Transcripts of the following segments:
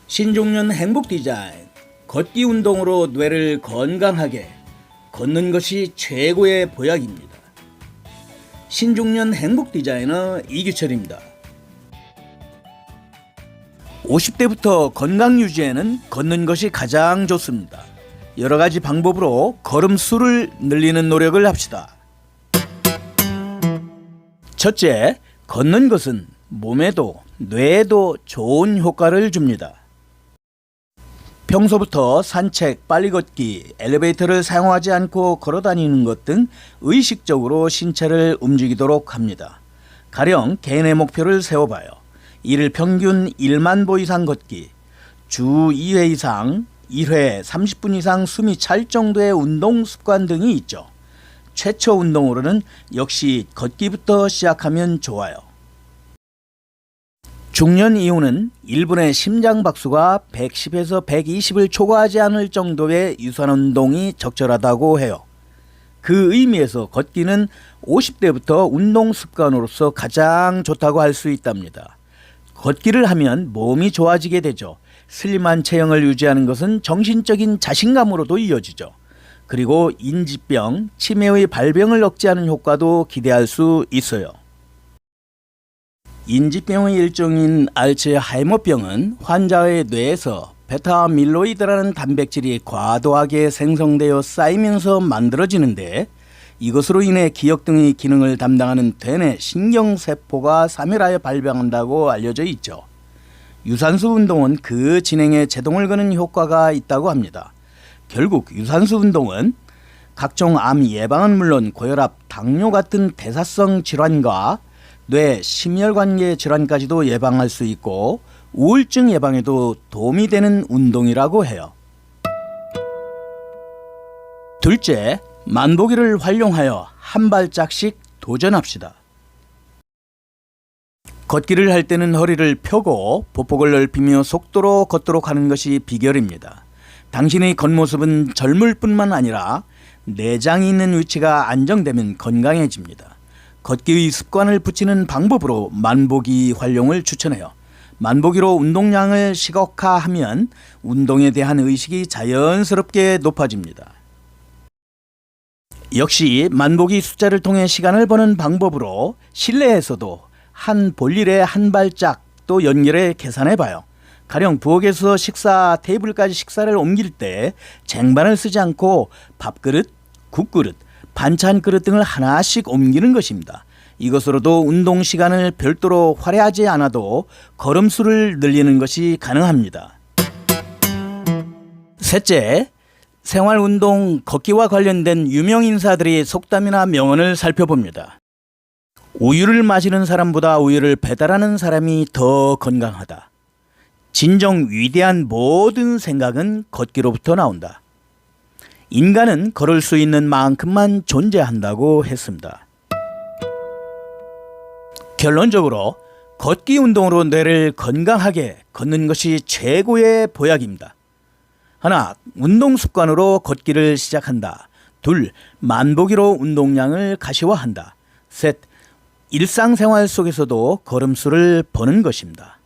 신종년 행복 디자인. 걷기 운동으로 뇌를 건강하게 걷는 것이 최고의 보약입니다. 신종년 행복 디자이너 이규철입니다. 50대부터 건강 유지에는 걷는 것이 가장 좋습니다. 여러 가지 방법으로 걸음 수를 늘리는 노력을 합시다. 첫째, 걷는 것은 몸에도 뇌에도 좋은 효과를 줍니다. 평소부터 산책, 빨리 걷기, 엘리베이터를 사용하지 않고 걸어 다니는 것 등 의식적으로 신체를 움직이도록 합니다. 가령 개인의 목표를 세워봐요. 일 평균 1만 보 이상 걷기, 주 2회 이상, 1회 30분 이상 숨이 찰 정도의 운동 습관 등이 있죠. 최초 운동으로는 역시 걷기부터 시작하면 좋아요. 중년 이후는 1분의 심장 박수가 110에서 120을 초과하지 않을 정도의 유산 운동이 적절하다고 해요. 그 의미에서 걷기는 50대부터 운동 습관으로서 가장 좋다고 할 수 있답니다. 걷기를 하면 몸이 좋아지게 되죠. 슬림한 체형을 유지하는 것은 정신적인 자신감으로도 이어지죠. 그리고 인지병, 치매의 발병을 억제하는 효과도 기대할 수 있어요. 인지병의 일종인 알츠하이머병은 환자의 뇌에서 베타밀로이드라는 단백질이 과도하게 생성되어 쌓이면서 만들어지는데, 이것으로 인해 기억 등의 기능을 담당하는 대뇌 신경세포가 사멸하여 발병한다고 알려져 있죠. 유산소 운동은 그 진행에 제동을 거는 효과가 있다고 합니다. 결국 유산소 운동은 각종 암 예방은 물론 고혈압, 당뇨 같은 대사성 질환과 뇌 심혈관계 질환까지도 예방할 수 있고 우울증 예방에도 도움이 되는 운동이라고 해요. 둘째, 만보기를 활용하여 한 발짝씩 도전합시다. 걷기를 할 때는 허리를 펴고 보폭을 넓히며 속도로 걷도록 하는 것이 비결입니다. 당신의 겉모습은 젊을 뿐만 아니라 내장이 있는 위치가 안정되면 건강해집니다. 걷기의 습관을 붙이는 방법으로 만보기 활용을 추천해요. 만보기로 운동량을 시각화하면 운동에 대한 의식이 자연스럽게 높아집니다. 역시 만보기 숫자를 통해 시간을 버는 방법으로 실내에서도 한 볼일에 한 발짝도 연결해 계산해봐요. 가령 부엌에서 식사 테이블까지 식사를 옮길 때 쟁반을 쓰지 않고 밥그릇, 국그릇, 반찬 그릇 등을 하나씩 옮기는 것입니다. 이것으로도 운동 시간을 별도로 할애하지 않아도 걸음수를 늘리는 것이 가능합니다. 셋째, 생활운동 걷기와 관련된 유명 인사들의 속담이나 명언을 살펴봅니다. 우유를 마시는 사람보다 우유를 배달하는 사람이 더 건강하다. 진정 위대한 모든 생각은 걷기로부터 나온다. 인간은 걸을 수 있는 만큼만 존재한다고 했습니다. 결론적으로 걷기 운동으로 뇌를 건강하게 걷는 것이 최고의 보약입니다. 하나, 운동 습관으로 걷기를 시작한다. 둘, 만보기로 운동량을 가시화한다. 셋, 일상생활 속에서도 걸음수를 버는 것입니다.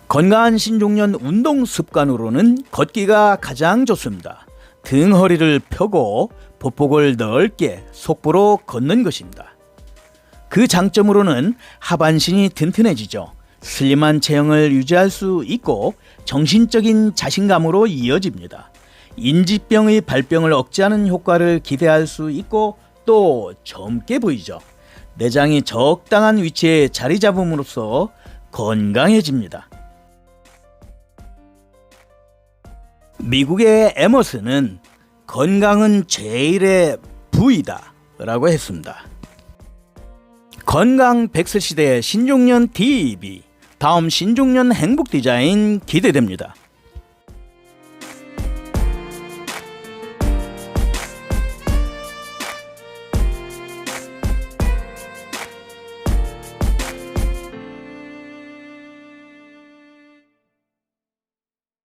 건강한 신종년 운동 습관으로는 걷기가 가장 좋습니다. 등 허리를 펴고 보폭을 넓게 속보로 걷는 것입니다. 그 장점으로는 하반신이 튼튼해지죠. 슬림한 체형을 유지할 수 있고 정신적인 자신감으로 이어집니다. 인지병의 발병을 억제하는 효과를 기대할 수 있고 또 젊게 보이죠. 내장이 적당한 위치에 자리 잡음으로써 건강해집니다. 미국의 에머슨은 건강은 제일의 부이다 라고 했습니다. 건강 100세 시대의 신종년 TV, 다음 신종년 행복 디자인 기대됩니다.